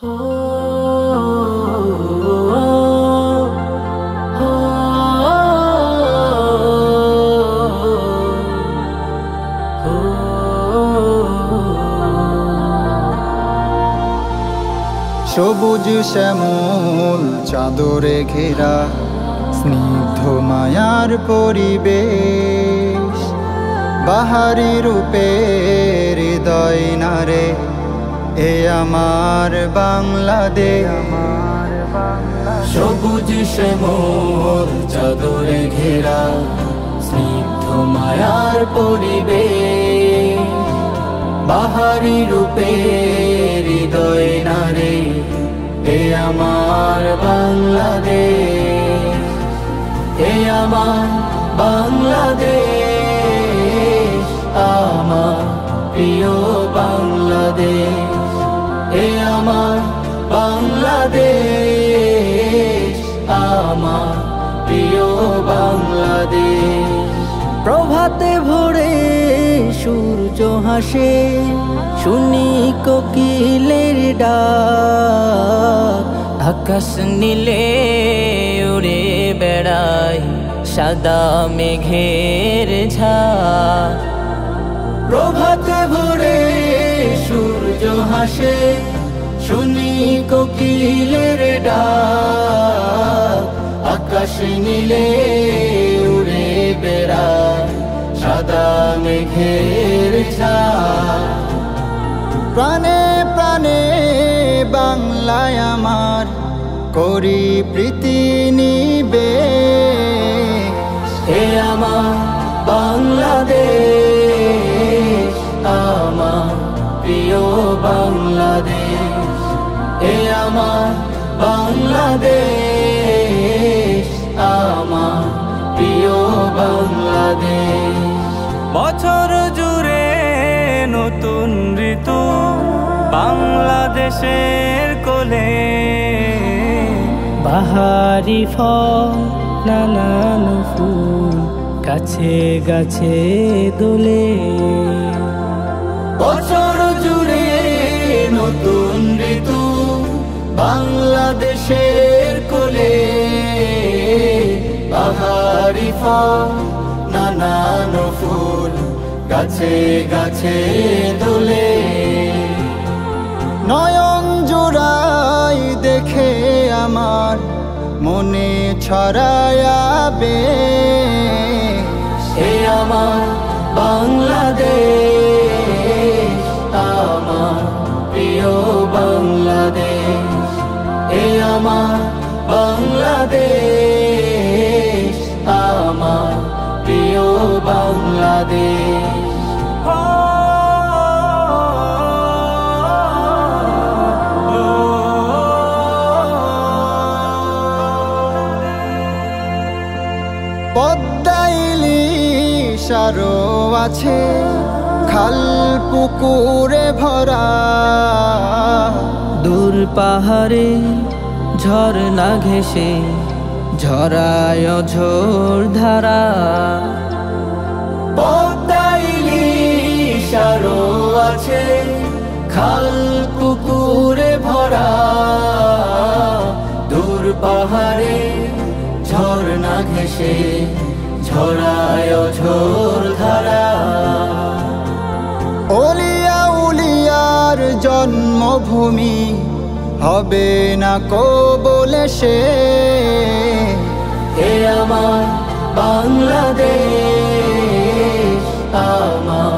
সবুজ শ্যামল চাদরে ঘেরা স্নিগ্ধ মায়ার পরিবেশ, বাহারি রূপের হৃদয় নারে এ আমার বাংলাদেশ। সবুজ শ্যামল চাদরে ঘেরা স্নিগ্ধ মায়ার পরিবেশ, বাহারি রূপের হৃদয় নারে এ আমার বাংলাদেশ। এ আমার বাংলাদেশ, আমার প্রিয় বাংলাদেশ। এ আমার বাংলাদেশ, আমার প্রিয় বাংলাদেশ। প্রভাতে ভোরে সূর্য হাসে, শুনি কোকিলের ডাক। আকাশ নীলে উড়ে বেড়ায় সাদা মেঘের ঝাঁক। প্রভাতে ভোরে সূর্য হাসে, শুনি কোকিলের ডাক। আকাশ নীলে উড়ে বেড়ায় সাদা মেঘের ছায়া। প্রাণে প্রাণে বাংলায় আমার করি প্রীতি নিবেশ। হে আমার বাংলাদেশ, আমার প্রিয় বাংলাদেশ। হে আমার বাংলাদেশ, আমার প্রিয় বাংলাদেশ। বছর জুড়ে নতুন ঋতু বাংলাদেশের কোলে, বাহারি ফল নানান ফুল গাছে গাছে দোলে। বছর জুড়ে নতুন ঋতু বাংলাদেশের কোলে, বাহারি ফল নানান ফুল গাছে গাছে দোলে। নয়ন জোড়াই দেখে আমার মনে ছড়ায়াবে। হে আমার বাংলাদেশ, আমার প্রিয় বাংলাদেশ। হে আমার বাংলাদেশ, আমার প্রিয় বাংলাদেশ। পদ্মা ইলিশ আরো আছে খাল পুকুরে ভরা, দূর পাহাড়ে ঝরনা ঘেঁষে ঝরায় ঝোর ধারা। পদ্মা ইলিশ আরো আছে খাল পুকুরে ভরা, দূর পাহাড়ে ঝরনা ঘেঁষে ঝরায় ঝোর ধারা। ওলিয়া উলিয়ার জন্মভূমি হবে না কবলে সে। হে আমার বাংলাদেশ, আমার